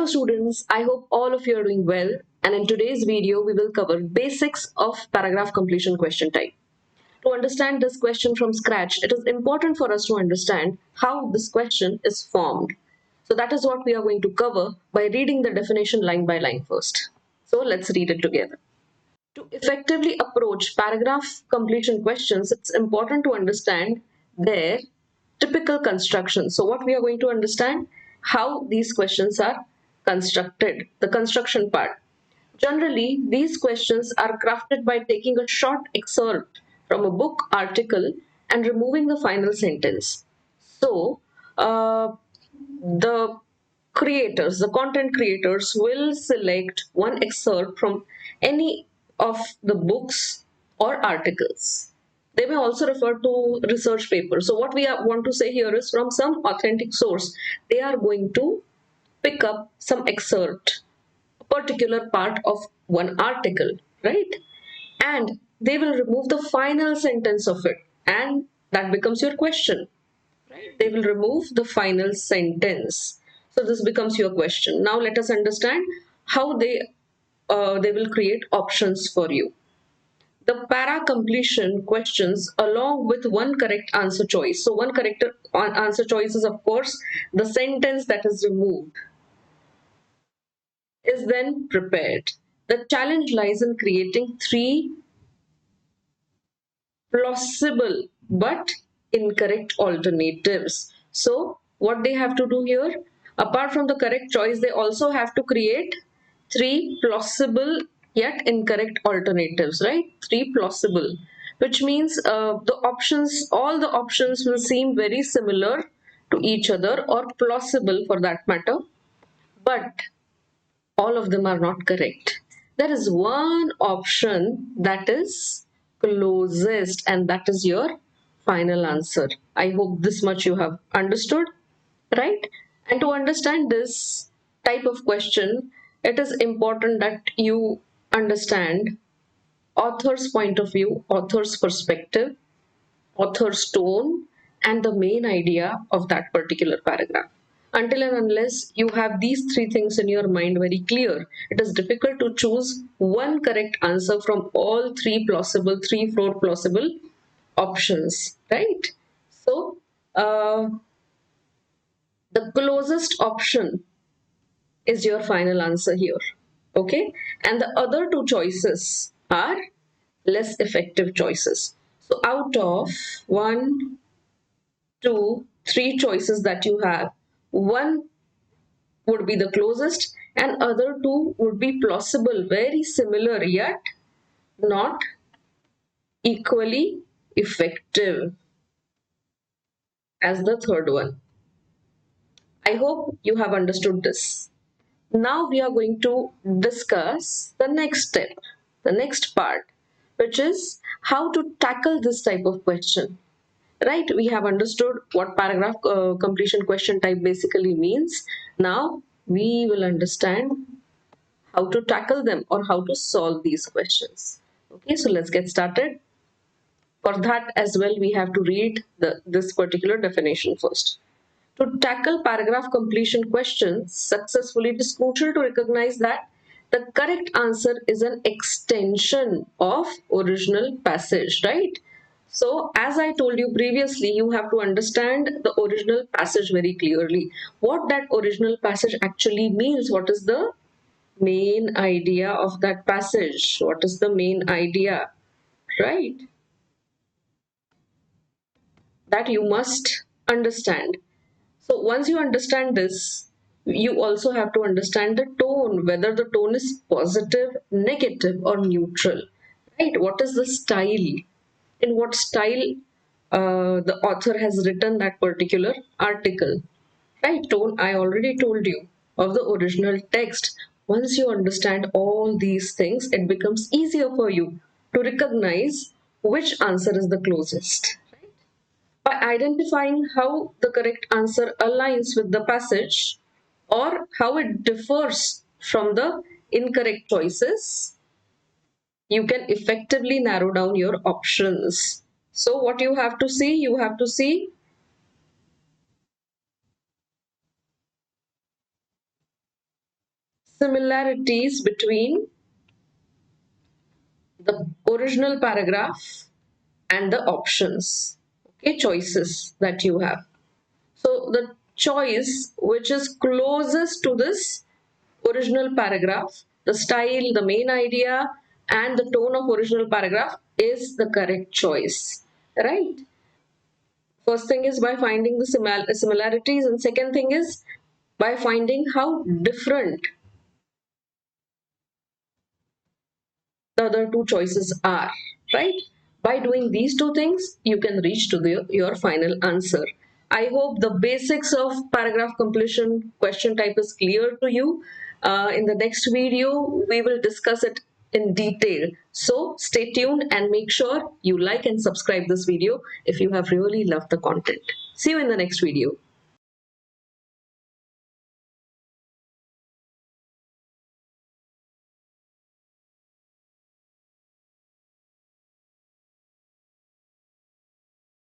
Hello students, I hope all of you are doing well, and in today's video we will cover basics of paragraph completion question type. To understand this question from scratch, it is important for us to understand how this question is formed. So that is what we are going to cover by reading the definition line by line first. So let's read it together. To effectively approach paragraph completion questions, it's important to understand their typical construction. So what we are going to understand, how these questions are constructed, the construction part. Generally, these questions are crafted by taking a short excerpt from a book article and removing the final sentence. So, the creators, the content creators will select one excerpt from any of the books or articles. They may also refer to research papers. So what we want to say here is from some authentic source, they are going to pick up some excerpt, a particular part of one article, right? And they will remove the final sentence of it. And that becomes your question. They will remove the final sentence. So this becomes your question. Now let us understand how they will create options for you. The para completion questions along with one correct answer choice. So one correct answer choice is of course the sentence that is removed is then prepared. The challenge lies in creating three plausible but incorrect alternatives. So what they have to do here, apart from the correct choice, they also have to create three plausible yet incorrect alternatives, right? Three plausible, which means all the options will seem very similar to each other or plausible for that matter, but all of them are not correct. There is one option that is closest, and that is your final answer. I hope this much you have understood, right? And to understand this type of question, it is important that you understand author's point of view, author's perspective, author's tone, and the main idea of that particular paragraph. Until and unless you have these three things in your mind very clear, it is difficult to choose one correct answer from all four plausible options, right? So, the closest option is your final answer here, okay? And the other two choices are less effective choices. So, out of one, two, three choices that you have, one would be the closest and other two would be plausible, very similar yet not equally effective as the third one. I hope you have understood this. Now we are going to discuss the next step, the next part, which is how to tackle this type of question. Right, we have understood what paragraph completion question type basically means. Now we will understand how to tackle them or how to solve these questions. Okay, so let's get started. For that as well, we have to read this particular definition first. To tackle paragraph completion questions successfully, it is crucial to recognize that the correct answer is an extension of original passage, right? So as I told you previously, you have to understand the original passage very clearly. What that original passage actually means, what is the main idea of that passage? What is the main idea, right? That you must understand. So once you understand this, you also have to understand the tone, whether the tone is positive, negative, or neutral, right? What is the style? In what style the author has written that particular article, right? Tone, I already told you of the original text. Once you understand all these things, it becomes easier for you to recognize which answer is the closest. By identifying how the correct answer aligns with the passage or how it differs from the incorrect choices, you can effectively narrow down your options. So what you have to see, similarities between the original paragraph and the options, okay, choices that you have. So the choice which is closest to this original paragraph, the style, the main idea, and the tone of original paragraph is the correct choice, right? First thing is by finding the similarities, and second thing is by finding how different the other two choices are, right? By doing these two things, you can reach to your final answer. I hope the basics of paragraph completion question type is clear to you. In the next video, we will discuss it in detail. So stay tuned and make sure you like and subscribe this video if you have really loved the content. See you in the next video.